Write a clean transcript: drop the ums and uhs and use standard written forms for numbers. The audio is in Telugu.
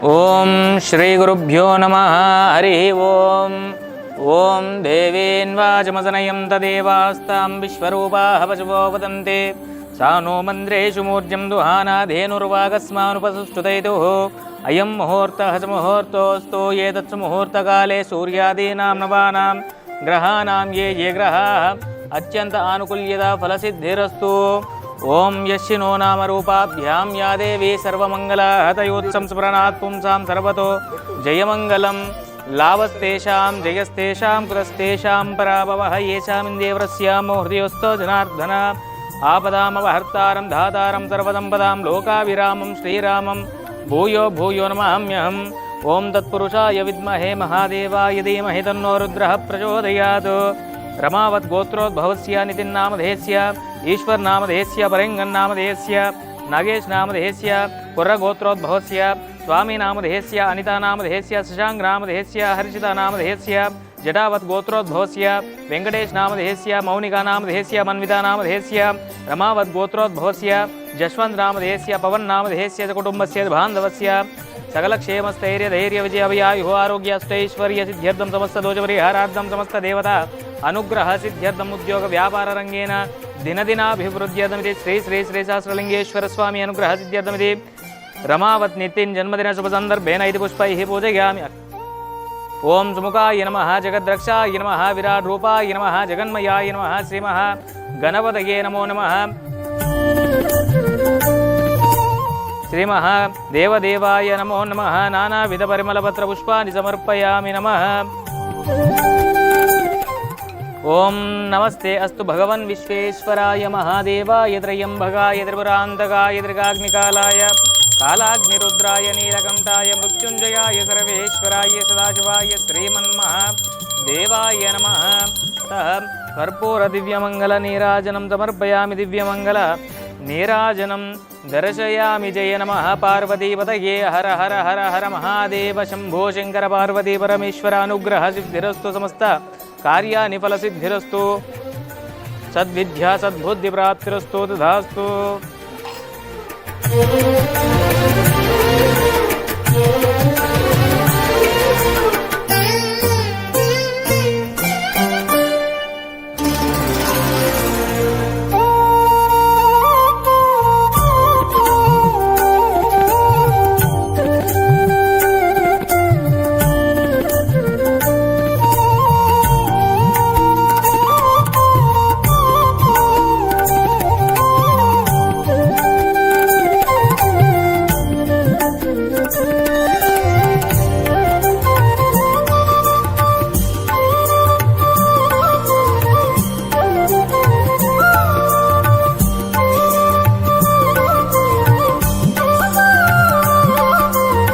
ఓం శ్రీ గురుభ్యో నమః. హరి ఓం. ఓం దేవేన్వాచమసనయం తదేవాస్తాం విశ్వరూపాః పశవో వదంతే సా నో మంద్రేషు మూర్జం దుహానాధేనుర్వాగస్మానుపసుష్టుతైతుః అయం ముహూర్తః చ ముహూర్తోऽస్తు ఏతత్సు ముహూర్తకాలే సూర్యాదీనాం నవానాం గ్రహాణాం ఏ ఏ గ్రహాः అత్యంత ఆనుకూల్యతా ఫలసిద్ధిరస్తు. ఓం యశ్చినో నామ రూపాభ్యాం యా దేవీ సర్వమంగళాః తయోత్సం స్మరణాత్ పుంసాం సర్వతో జయమంగళం. లాభస్తేషాం జయస్తేషాం కులస్తేషాం పరాభవః యేషామిందేవరస్యామో హృదయోస్థో జనార్దన. ఆపదామపహర్తారం ధాతారం సర్వసంపదాం లోకావిరామం శ్రీరామం భూయో భూయో నమామ్యహం. ఓం తత్పురుషాయ విద్మహే మహాదేవాయ ధీమహి తన్నో రుద్రః ప్రచోదయాత్. రమావత్ గోత్రోద్భవస్య నితిన్నామధేస్య ఈశ్వర్నామధేస్య పరంగన్నామధేస్య నాగేశ్ నామధేస్య కుర్రగోత్రోద్భవస్య స్వామినామధేస్య అనితానామధేస్య శశాంక్నామధేస్య హర్షితానామధేస్య జటావత్ గోత్రోద్భవస్య వెంకటేశ్ నామధేస్య మౌనికానామధేస్య మన్వితానామధేస్య రమావత్ గోత్రోద్భవస్య జశ్వంత్ నామధేస్య పవన్ నామధేస్య కుటుంబస్య బాంధవస్య సకల క్షేమస్థైర్య ధైర్య విజయ అభయాయు ఆరోగ్య అష్టైశ్వర్య సిద్ధ్యర్థం సమస్త దోషపరిహారార్థం సమస్త దేవత అనుగ్రహ సిద్ధ్యర్థం ఉద్యోగ వ్యాపార రంగేణ దినదినాభివృద్ధ్యర్థమితి శ్రీ శ్రీ శ్రీ సహస్రలింగేశ్వర స్వామి అనుగ్రహ సిద్ధ్యర్థమితి. రమావత్ నితిన్ జన్మదిన శుభ సందర్భేన ఇది పుష్పైః పూజయామి. ఓం సుముఖాయ నమః జగద్రక్షాయ నమః విరాట్ రూపాయ నమః జగన్మయాయ నమః శ్రీమహ గణపతయే నమో నమః. శ్రీమహ దేవదేవాయ నమో నమః. నానావిధ పరిమళపత్ర పుష్పాన్ని సమర్పయామి నమః. ఓం నమస్తే అస్తు భగవన్ విశ్వేశ్వరాయ మహాదేవాయ త్రయంబకాయ త్రిపురాంతకాయ త్రికాగ్నికాలాయ కాలాగ్నిరుద్రాయ నీలకంఠాయ మృత్యుంజయాయ సర్వేశ్వరాయ సదాశివాయ శ్రీమన్మహాదేవాయ నమః. కర్పూర దివ్యమంగళ నీరాజనం సమర్పయామి. దివ్యమంగళ నీరాజనం దర్శయామి. జయ నమః పార్వతీపతయే హర హర హర హర మహాదేవ శంభో శంకర పార్వతీ పరమేశ్వర అనుగ్రహ సిద్ధిరస్తు. సమస్త కార్యాని ఫలసిద్ధిరస్తు. సద్విద్యా సద్బుద్ధి ప్రాప్తిరస్తు. తథాస్తు.